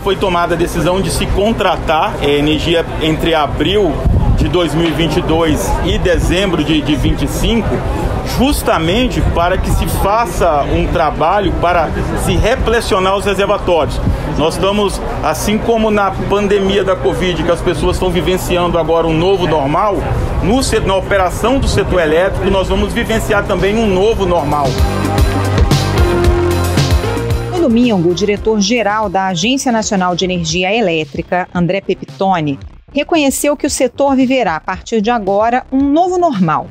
foi tomada a decisão de se contratar energia entre abril de 2022 e dezembro de 2025, justamente para que se faça um trabalho para se replecionar os reservatórios. Nós estamos, assim como na pandemia da Covid, que as pessoas estão vivenciando agora um novo normal, na operação do setor elétrico, nós vamos vivenciar também um novo normal. No domingo, o diretor-geral da Agência Nacional de Energia Elétrica, André Pepitone, reconheceu que o setor viverá, a partir de agora, um novo normal.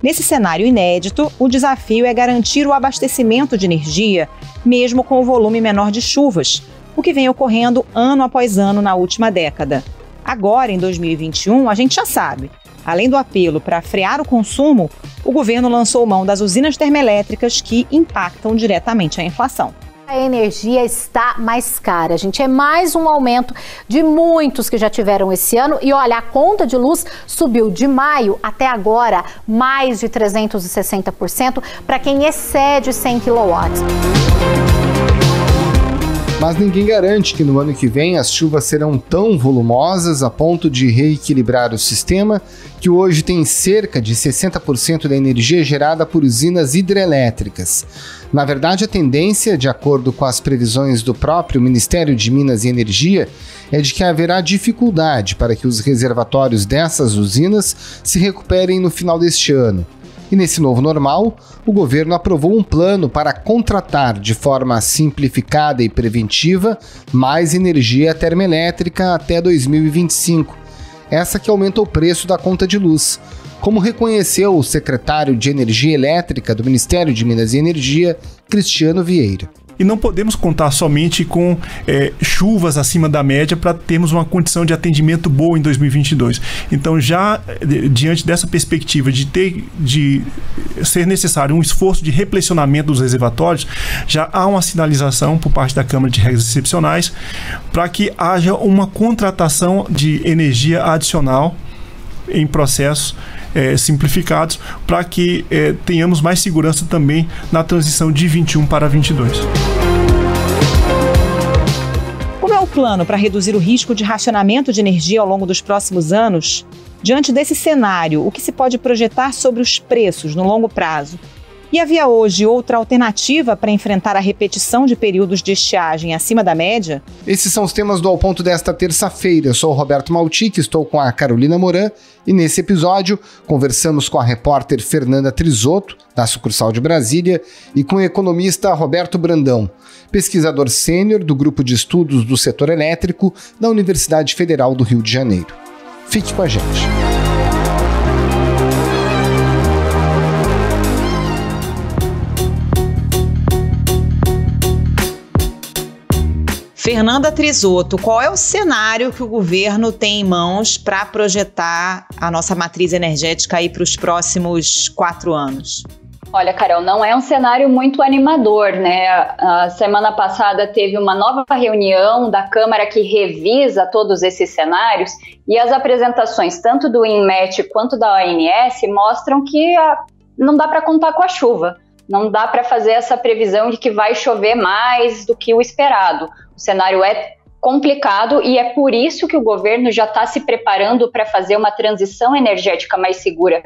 Nesse cenário inédito, o desafio é garantir o abastecimento de energia, mesmo com o volume menor de chuvas, o que vem ocorrendo ano após ano na última década. Agora, em 2021, a gente já sabe. Além do apelo para frear o consumo, o governo lançou mão das usinas termoelétricas que impactam diretamente a inflação. A energia está mais cara, gente. É mais um aumento de muitos que já tiveram esse ano. E olha, a conta de luz subiu de maio até agora mais de 360% para quem excede 100 kW. Mas ninguém garante que no ano que vem as chuvas serão tão volumosas a ponto de reequilibrar o sistema, que hoje tem cerca de 60% da energia gerada por usinas hidrelétricas. Na verdade, a tendência, de acordo com as previsões do próprio Ministério de Minas e Energia, é de que haverá dificuldade para que os reservatórios dessas usinas se recuperem no final deste ano. E nesse novo normal, o governo aprovou um plano para contratar de forma simplificada e preventiva mais energia termoelétrica até 2025. Essa que aumenta o preço da conta de luz. Como reconheceu o secretário de Energia Elétrica do Ministério de Minas e Energia, Cristiano Vieira. E não podemos contar somente com chuvas acima da média para termos uma condição de atendimento boa em 2022. Então, já diante dessa perspectiva de ser necessário um esforço de replecionamento dos reservatórios, já há uma sinalização por parte da Câmara de Regras Excepcionais para que haja uma contratação de energia adicional em processos simplificados, para que tenhamos mais segurança também na transição de 21 para 22. Como é o plano para reduzir o risco de racionamento de energia ao longo dos próximos anos? Diante desse cenário, o que se pode projetar sobre os preços no longo prazo? E havia hoje outra alternativa para enfrentar a repetição de períodos de estiagem acima da média? Esses são os temas do Ao Ponto desta terça-feira. Eu sou o Roberto Maltic, estou com a Carolina Moran e nesse episódio conversamos com a repórter Fernanda Trisotto, da sucursal de Brasília, e com o economista Roberto Brandão, pesquisador sênior do Grupo de Estudos do Setor Elétrico da Universidade Federal do Rio de Janeiro. Fique com a gente. Fernanda Trisotto, qual é o cenário que o governo tem em mãos para projetar a nossa matriz energética aí para os próximos 4 anos? Olha, Carol, não é um cenário muito animador, né? A semana passada teve uma nova reunião da Câmara que revisa todos esses cenários e as apresentações tanto do INMET quanto da ONS mostram que não dá para contar com a chuva. Não dá para fazer essa previsão de que vai chover mais do que o esperado. O cenário é complicado e é por isso que o governo já está se preparando para fazer uma transição energética mais segura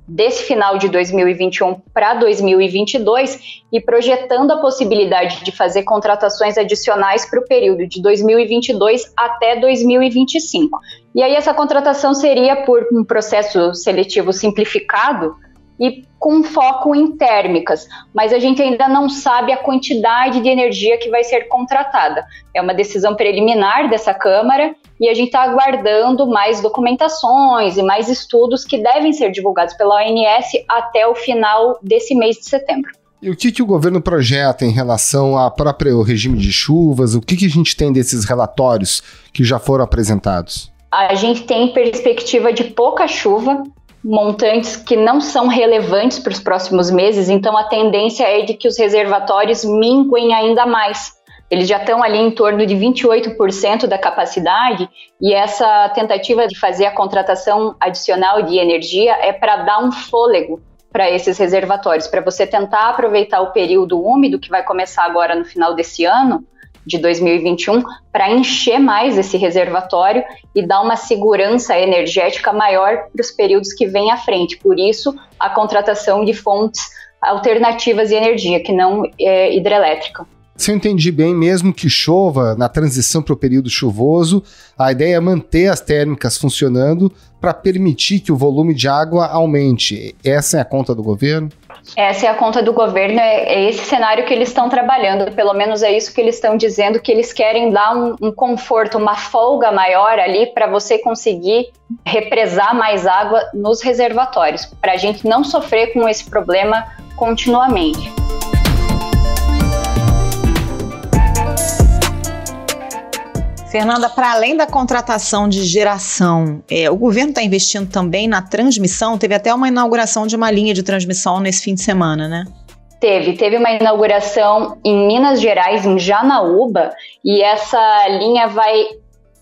desse final de 2021 para 2022 e projetando a possibilidade de fazer contratações adicionais para o período de 2022 até 2025. E aí essa contratação seria por um processo seletivo simplificado e com foco em térmicas, mas a gente ainda não sabe a quantidade de energia que vai ser contratada. É uma decisão preliminar dessa Câmara e a gente está aguardando mais documentações e mais estudos que devem ser divulgados pela ONS até o final desse mês de setembro. E o que o governo projeta em relação ao próprio regime de chuvas? O que a gente tem desses relatórios que já foram apresentados? A gente tem perspectiva de pouca chuva, montantes que não são relevantes para os próximos meses, então a tendência é de que os reservatórios minguem ainda mais. Eles já estão ali em torno de 28% da capacidade e essa tentativa de fazer a contratação adicional de energia é para dar um fôlego para esses reservatórios, para você tentar aproveitar o período úmido que vai começar agora no final desse ano de 2021 para encher mais esse reservatório e dar uma segurança energética maior para os períodos que vêm à frente. Por isso, a contratação de fontes alternativas de energia, que não é hidrelétrica. Se eu entendi bem, mesmo que chova na transição para o período chuvoso, a ideia é manter as térmicas funcionando para permitir que o volume de água aumente. Essa é a conta do governo? Essa é a conta do governo, é esse cenário que eles estão trabalhando, pelo menos é isso que eles estão dizendo, que eles querem dar um conforto, uma folga maior ali para você conseguir represar mais água nos reservatórios, para a gente não sofrer com esse problema continuamente. Fernanda, para além da contratação de geração, o governo está investindo também na transmissão? Teve até uma inauguração de uma linha de transmissão nesse fim de semana, né? Teve uma inauguração em Minas Gerais, em Janaúba, e essa linha vai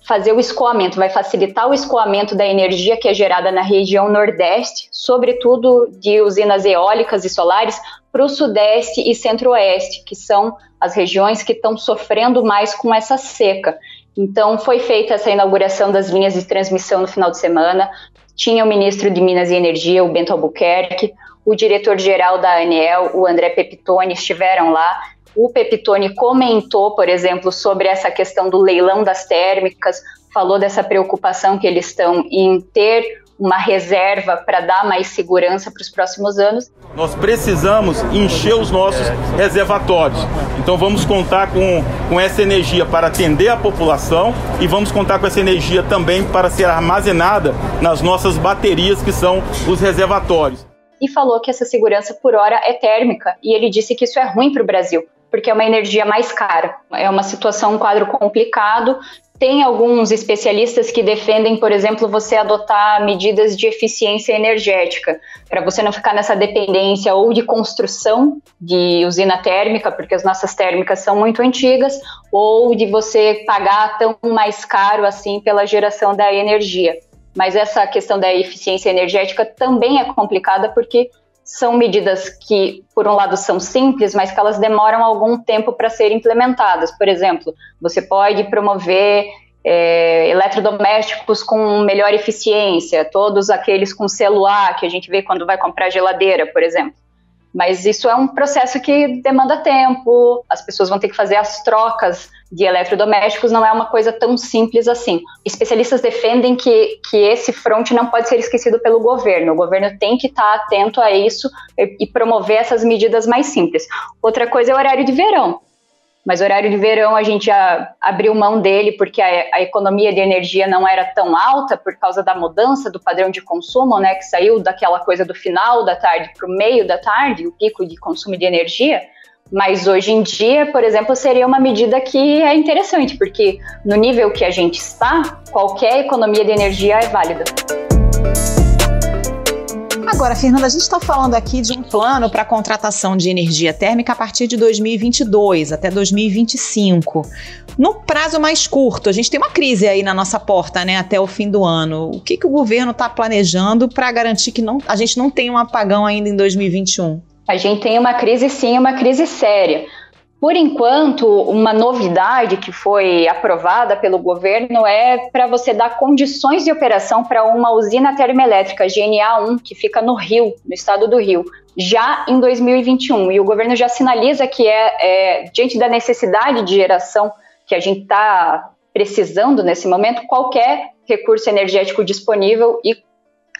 fazer o escoamento, vai facilitar o escoamento da energia que é gerada na região Nordeste, sobretudo de usinas eólicas e solares, para o Sudeste e Centro-Oeste, que são as regiões que estão sofrendo mais com essa seca. Então, foi feita essa inauguração das linhas de transmissão no final de semana. Tinha o ministro de Minas e Energia, o Bento Albuquerque, o diretor-geral da ANEEL, o André Pepitone, estiveram lá. O Pepitone comentou, por exemplo, sobre essa questão do leilão das térmicas, falou dessa preocupação que eles estão em ter uma reserva para dar mais segurança para os próximos anos. Nós precisamos encher os nossos reservatórios. Então vamos contar com essa energia para atender a população e vamos contar com essa energia também para ser armazenada nas nossas baterias, que são os reservatórios. E falou que essa segurança por hora é térmica, e ele disse que isso é ruim para o Brasil, porque é uma energia mais cara. É uma situação, um quadro complicado. Tem alguns especialistas que defendem, por exemplo, você adotar medidas de eficiência energética, para você não ficar nessa dependência ou de construção de usina térmica, porque as nossas térmicas são muito antigas, ou de você pagar tão mais caro assim pela geração da energia. Mas essa questão da eficiência energética também é complicada, porque são medidas que, por um lado, são simples, mas que elas demoram algum tempo para serem implementadas. Por exemplo, você pode promover eletrodomésticos com melhor eficiência, todos aqueles com celular que a gente vê quando vai comprar geladeira, por exemplo. Mas isso é um processo que demanda tempo, as pessoas vão ter que fazer as trocas de eletrodomésticos, não é uma coisa tão simples assim. Especialistas defendem que esse fronte não pode ser esquecido pelo governo. O governo tem que estar atento a isso e promover essas medidas mais simples. Outra coisa é o horário de verão. Mas o horário de verão a gente já abriu mão dele porque a economia de energia não era tão alta por causa da mudança do padrão de consumo, né, que saiu daquela coisa do final da tarde para o meio da tarde, o pico de consumo de energia. Mas hoje em dia, por exemplo, seria uma medida que é interessante, porque no nível que a gente está, qualquer economia de energia é válida. Agora, Fernanda, a gente está falando aqui de um plano para a contratação de energia térmica a partir de 2022 até 2025. No prazo mais curto, a gente tem uma crise aí na nossa porta, né, até o fim do ano. O que o governo está planejando para garantir que a gente não tenha um apagão ainda em 2021? A gente tem uma crise, sim, uma crise séria. Por enquanto, uma novidade que foi aprovada pelo governo é para você dar condições de operação para uma usina termoelétrica GNA1, que fica no Rio, no estado do Rio, já em 2021. E o governo já sinaliza que diante da necessidade de geração que a gente está precisando nesse momento, qualquer recurso energético disponível e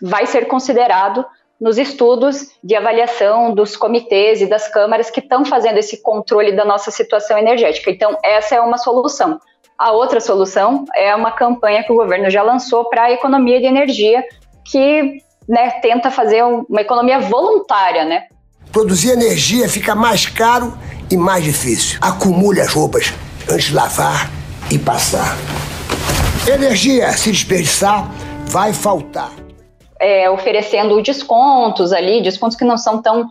vai ser considerado nos estudos de avaliação dos comitês e das câmaras que estão fazendo esse controle da nossa situação energética. Então, essa é uma solução. A outra solução é uma campanha que o governo já lançou para a economia de energia, que, né, tenta fazer uma economia voluntária, né? Produzir energia fica mais caro e mais difícil. Acumule as roupas antes de lavar e passar. Energia, se desperdiçar, vai faltar. Oferecendo descontos que não são tão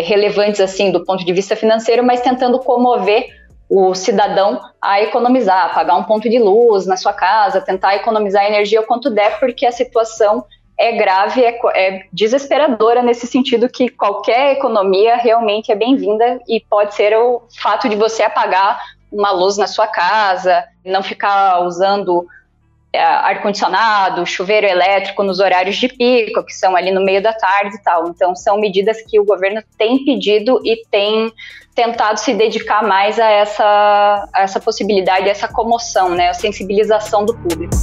relevantes assim do ponto de vista financeiro, mas tentando comover o cidadão a economizar, a pagar um ponto de luz na sua casa, tentar economizar energia o quanto der, porque a situação é grave, é desesperadora nesse sentido que qualquer economia realmente é bem-vinda e pode ser o fato de você apagar uma luz na sua casa, não ficar usando ar-condicionado, chuveiro elétrico nos horários de pico, que são ali no meio da tarde e tal. Então, são medidas que o governo tem pedido e tem tentado se dedicar mais a essa possibilidade, a essa comoção, né, a sensibilização do público.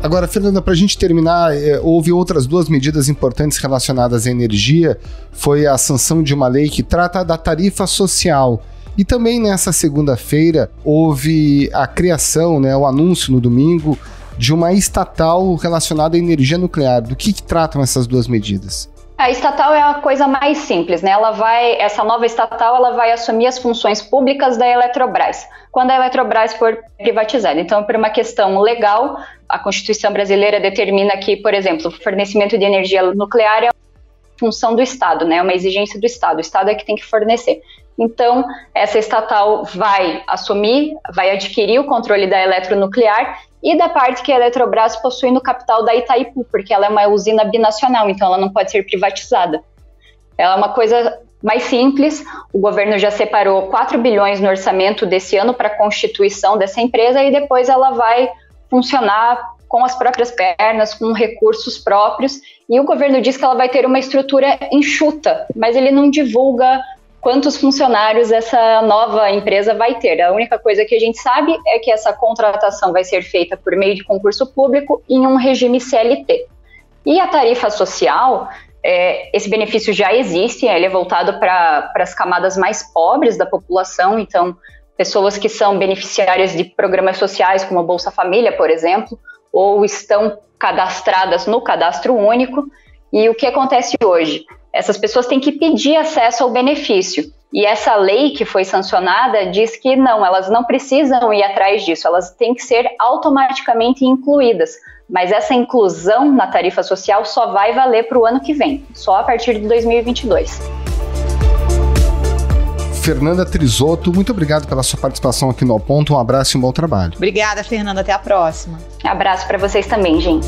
Agora, Fernanda, para a gente terminar, houve outras duas medidas importantes relacionadas à energia. Foi a sanção de uma lei que trata da tarifa social. E também nessa segunda-feira houve a criação, o anúncio no domingo, de uma estatal relacionada à energia nuclear. Do que tratam essas duas medidas? A estatal é a coisa mais simples, né? Essa nova estatal ela vai assumir as funções públicas da Eletrobras, quando a Eletrobras for privatizada. Então, por uma questão legal, a Constituição brasileira determina que, por exemplo, o fornecimento de energia nuclear é uma função do Estado, né? É uma exigência do Estado. O Estado é que tem que fornecer. Então, essa estatal vai adquirir o controle da eletronuclear e da parte que a Eletrobras possui no capital da Itaipu, porque ela é uma usina binacional, então ela não pode ser privatizada. Ela é uma coisa mais simples, o governo já separou 4 bilhões no orçamento desse ano para a constituição dessa empresa e depois ela vai funcionar com as próprias pernas, com recursos próprios, e o governo diz que ela vai ter uma estrutura enxuta, mas ele não divulga quantos funcionários essa nova empresa vai ter. A única coisa que a gente sabe é que essa contratação vai ser feita por meio de concurso público em um regime CLT. E a tarifa social, esse benefício já existe, ele é voltado para as camadas mais pobres da população, então pessoas que são beneficiárias de programas sociais como a Bolsa Família, por exemplo, ou estão cadastradas no Cadastro Único. E o que acontece hoje? Essas pessoas têm que pedir acesso ao benefício. E essa lei que foi sancionada diz que não, elas não precisam ir atrás disso, elas têm que ser automaticamente incluídas. Mas essa inclusão na tarifa social só vai valer para o ano que vem, só a partir de 2022. Fernanda Trisotto, muito obrigado pela sua participação aqui no Ao Ponto. Um abraço e um bom trabalho. Obrigada, Fernanda. Até a próxima. Abraço para vocês também, gente.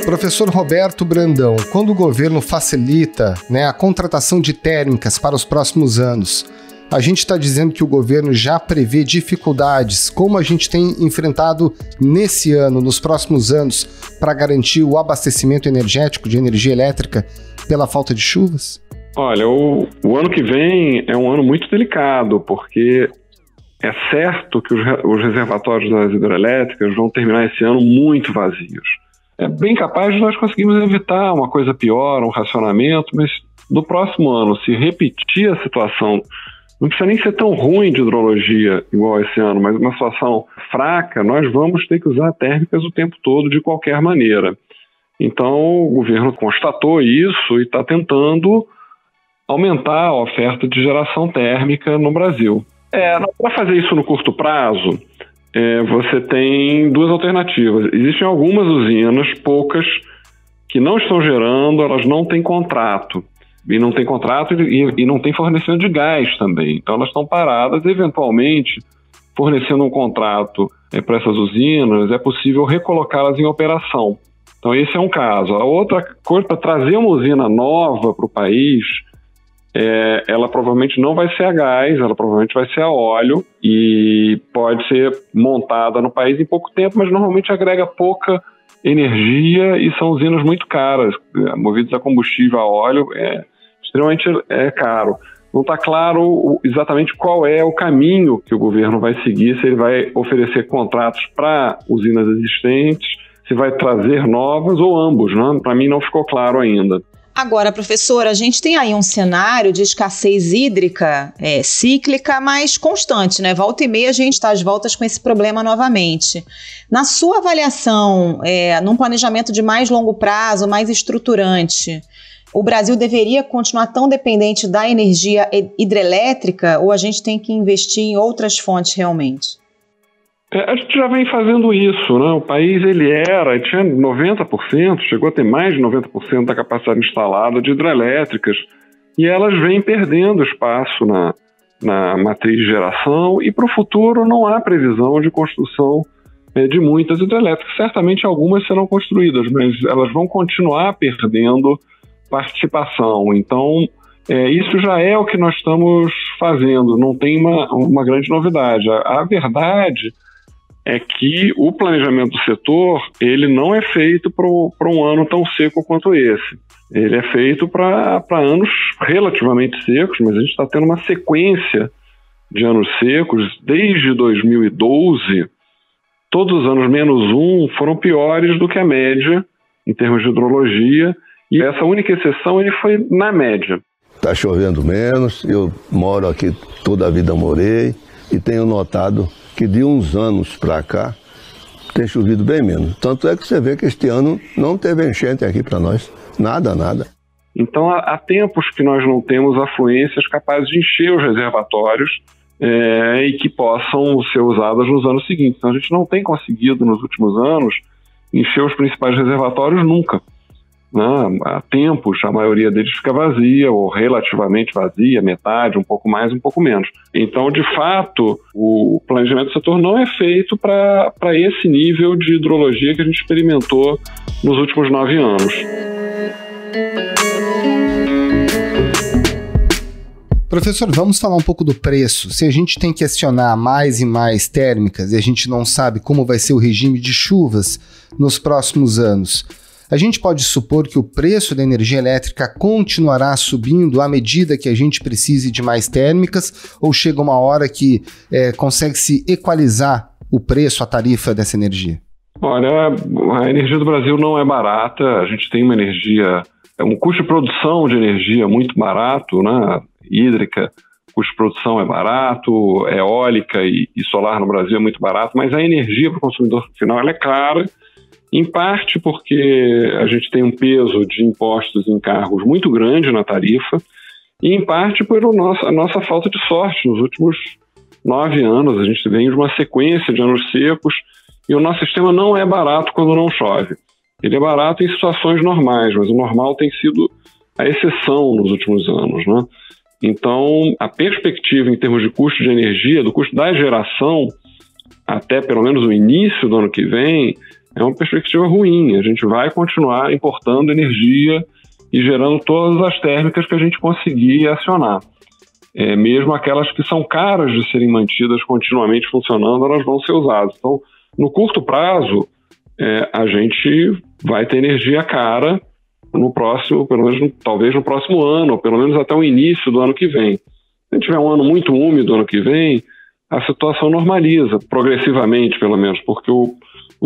Professor Roberto Brandão, quando o governo facilita a contratação de térmicas para os próximos anos, a gente está dizendo que o governo já prevê dificuldades, como a gente tem enfrentado nesse ano, nos próximos anos, para garantir o abastecimento energético de energia elétrica pela falta de chuvas? Olha, o ano que vem é um ano muito delicado, porque é certo que os reservatórios das hidrelétricas vão terminar esse ano muito vazios. É bem capaz de nós conseguirmos evitar uma coisa pior, um racionamento, mas no próximo ano, se repetir a situação, não precisa nem ser tão ruim de hidrologia igual esse ano, mas uma situação fraca, nós vamos ter que usar térmicas o tempo todo de qualquer maneira. Então o governo constatou isso e está tentando aumentar a oferta de geração térmica no Brasil. Para fazer isso no curto prazo, você tem duas alternativas. Existem algumas usinas, poucas, que não estão gerando, elas não têm contrato. E não tem contrato e não tem fornecimento de gás também. Então elas estão paradas, eventualmente, fornecendo um contrato para essas usinas, é possível recolocá-las em operação. Então esse é um caso. A outra coisa, para trazer uma usina nova para o país, ela provavelmente não vai ser a gás, ela provavelmente vai ser a óleo e pode ser montada no país em pouco tempo, mas normalmente agrega pouca energia e são usinas muito caras, movidas a combustível a óleo, extremamente caro. Não está claro exatamente qual é o caminho que o governo vai seguir, se ele vai oferecer contratos para usinas existentes, se vai trazer novas ou ambos, né? Para mim não ficou claro ainda. Agora, professora, a gente tem aí um cenário de escassez hídrica cíclica, mas constante, né? Volta e meia a gente está às voltas com esse problema novamente. Na sua avaliação, num planejamento de mais longo prazo, mais estruturante, o Brasil deveria continuar tão dependente da energia hidrelétrica ou a gente tem que investir em outras fontes realmente? A gente já vem fazendo isso, né? O país tinha 90%, chegou a ter mais de 90% da capacidade instalada de hidrelétricas e elas vêm perdendo espaço na matriz de geração e para o futuro não há previsão de construção de muitas hidrelétricas. Certamente algumas serão construídas, mas elas vão continuar perdendo participação. Então, isso já é o que nós estamos fazendo, não tem uma grande novidade. A verdade é que o planejamento do setor, ele não é feito para um ano tão seco quanto esse. Ele é feito para anos relativamente secos, mas a gente está tendo uma sequência de anos secos. Desde 2012, todos os anos menos um foram piores do que a média em termos de hidrologia, e essa única exceção ele foi na média. Está chovendo menos, eu moro aqui, toda a vida morei, e tenho notado que de uns anos para cá tem chovido bem menos. Tanto é que você vê que este ano não teve enchente aqui para nós. Nada. Então há tempos que nós não temos afluências capazes de encher os reservatórios e que possam ser usadas nos anos seguintes. Então a gente não tem conseguido nos últimos anos encher os principais reservatórios nunca. Há tempos a maioria deles fica vazia ou relativamente vazia, metade, um pouco mais, um pouco menos. Então, de fato, o planejamento do setor não é feito para esse nível de hidrologia que a gente experimentou nos últimos 9 anos. Professor, vamos falar um pouco do preço. Se a gente tem que acionar mais e mais térmicas e a gente não sabe como vai ser o regime de chuvas nos próximos anos, a gente pode supor que o preço da energia elétrica continuará subindo à medida que a gente precise de mais térmicas, ou chega uma hora que consegue se equalizar o preço, a tarifa dessa energia? Olha, a energia do Brasil não é barata, a gente tem uma energia, um custo de produção de energia muito barato, né? Hídrica, custo de produção é barato, eólica e solar no Brasil é muito barato, mas a energia para o consumidor final ela é cara, em parte porque a gente tem um peso de impostos e encargos muito grande na tarifa, e em parte por a nossa falta de sorte. Nos últimos 9 anos, a gente vem de uma sequência de anos secos, e o nosso sistema não é barato quando não chove. Ele é barato em situações normais, mas o normal tem sido a exceção nos últimos anos, né? Então, a perspectiva em termos de custo de energia, do custo da geração, até pelo menos o início do ano que vem, é uma perspectiva ruim. A gente vai continuar importando energia e gerando todas as térmicas que a gente conseguir acionar. Mesmo aquelas que são caras de serem mantidas continuamente funcionando, elas vão ser usadas. Então, no curto prazo, a gente vai ter energia cara no próximo, pelo menos talvez no próximo ano, ou pelo menos até o início do ano que vem. Se a gente tiver um ano muito úmido ano que vem, a situação normaliza, progressivamente pelo menos, porque o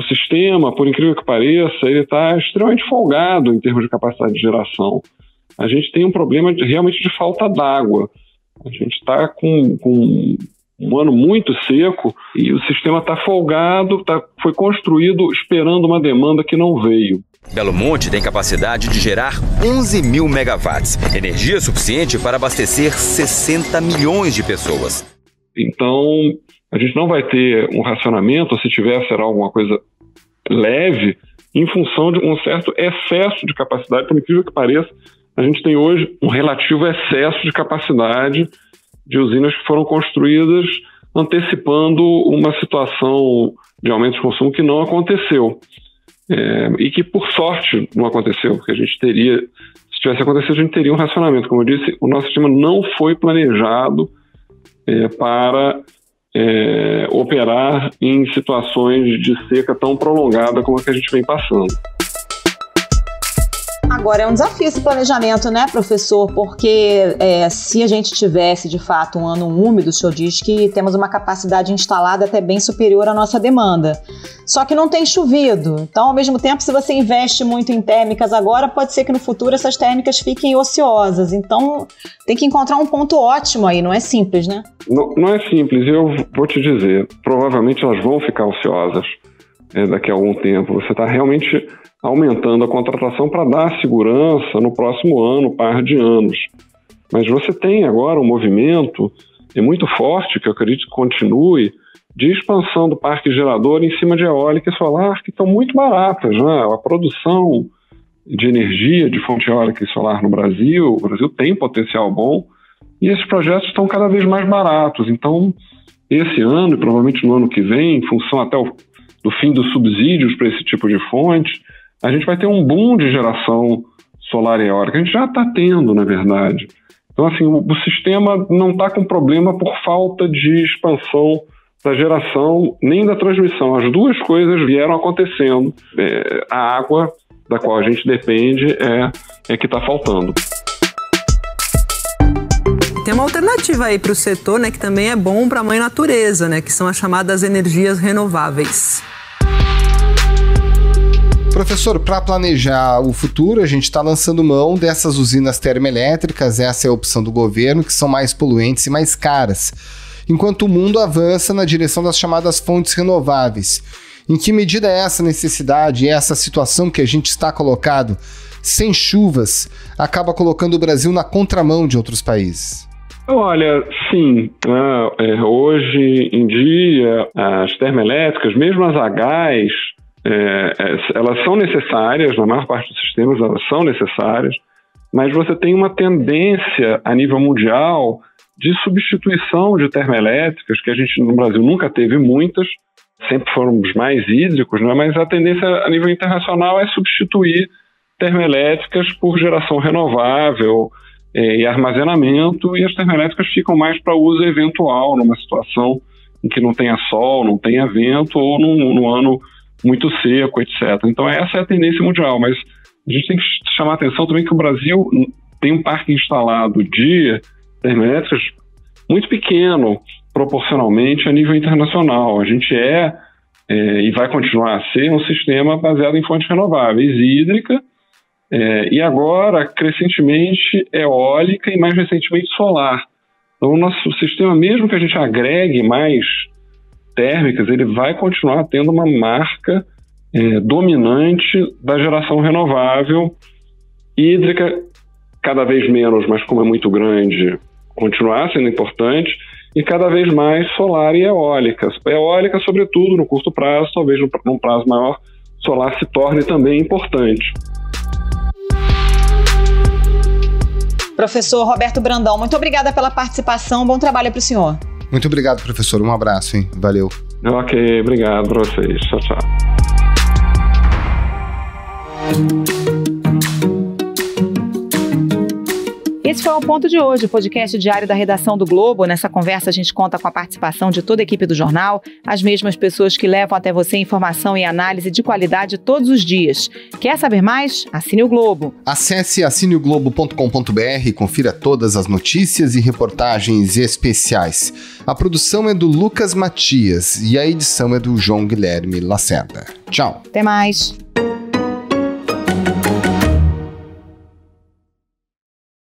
sistema, por incrível que pareça, ele está extremamente folgado em termos de capacidade de geração. A gente tem um problema realmente de falta d'água. A gente está com um ano muito seco e o sistema está folgado, foi construído esperando uma demanda que não veio. Belo Monte tem capacidade de gerar 11.000 megawatts, energia suficiente para abastecer 60 milhões de pessoas. Então, a gente não vai ter um racionamento, ou se tiver, será alguma coisa leve, em função de um certo excesso de capacidade. Por incrível que pareça, a gente tem hoje um relativo excesso de capacidade de usinas que foram construídas antecipando uma situação de aumento de consumo que não aconteceu. E que, por sorte, não aconteceu, porque a gente teria, se tivesse acontecido, a gente teria um racionamento. Como eu disse, o nosso sistema não foi planejado para operar em situações de seca tão prolongada como a que a gente vem passando. Agora, é um desafio esse planejamento, né, professor? Porque se a gente tivesse, de fato, um ano úmido, o senhor diz que temos uma capacidade instalada até bem superior à nossa demanda. Só que não tem chovido. Então, ao mesmo tempo, se você investe muito em térmicas agora, pode ser que no futuro essas térmicas fiquem ociosas. Então, tem que encontrar um ponto ótimo aí, não é simples, né? Não é simples. Eu vou te dizer, provavelmente elas vão ficar ociosas daqui a algum tempo. Você está realmente aumentando a contratação para dar segurança no próximo ano, par de anos. Mas você tem agora um movimento muito forte, que eu acredito que continue, de expansão do parque gerador em cima de eólica e solar, que estão muito baratas, né? A produção de energia de fonte eólica e solar no Brasil, o Brasil tem potencial bom, e esses projetos estão cada vez mais baratos. Então, esse ano, e provavelmente no ano que vem, em função até do fim dos subsídios para esse tipo de fonte, a gente vai ter um boom de geração solar e eólica. A gente já está tendo, na verdade. Então, assim, o sistema não está com problema por falta de expansão da geração nem da transmissão. As duas coisas vieram acontecendo. A água da qual a gente depende é que está faltando. Tem uma alternativa aí para o setor, né, que também é bom para a mãe natureza, né, que são as chamadas energias renováveis. Professor, para planejar o futuro, a gente está lançando mão dessas usinas termoelétricas, essa é a opção do governo, que são mais poluentes e mais caras, enquanto o mundo avança na direção das chamadas fontes renováveis. Em que medida é essa necessidade, essa situação que a gente está colocado, sem chuvas, acaba colocando o Brasil na contramão de outros países? Olha, sim, hoje em dia as termoelétricas, mesmo as a gás, elas são necessárias, na maior parte dos sistemas elas são necessárias, mas você tem uma tendência a nível mundial de substituição de termoelétricas, que a gente no Brasil nunca teve muitas, sempre fomos mais hídricos, né? Mas a tendência a nível internacional é substituir termoelétricas por geração renovável e armazenamento, e as termoelétricas ficam mais para uso eventual, numa situação em que não tenha sol, não tenha vento, ou num ano muito seco, etc. Então essa é a tendência mundial, mas a gente tem que chamar a atenção também que o Brasil tem um parque instalado de termoelétricas muito pequeno, proporcionalmente a nível internacional. A gente e vai continuar a ser um sistema baseado em fontes renováveis, hídrica, e agora, crescentemente, eólica e mais recentemente solar. Então o nosso sistema, mesmo que a gente agregue mais térmicas, ele vai continuar tendo uma marca dominante da geração renovável, hídrica cada vez menos, mas como é muito grande, continuar sendo importante, e cada vez mais solar e eólica. Eólica, sobretudo, no curto prazo, talvez num prazo maior, solar se torne também importante. Professor Roberto Brandão, muito obrigada pela participação, bom trabalho para o senhor. Muito obrigado, professor, um abraço, hein? Valeu. Ok, obrigado para vocês. Tchau, tchau. Esse foi o Ponto de hoje, o podcast diário da redação do Globo. Nessa conversa a gente conta com a participação de toda a equipe do jornal, as mesmas pessoas que levam até você informação e análise de qualidade todos os dias. Quer saber mais? Assine o Globo. Acesse assineoglobo.com.br e confira todas as notícias e reportagens especiais. A produção é do Lucas Matias e a edição é do João Guilherme Lacerda. Tchau. Até mais.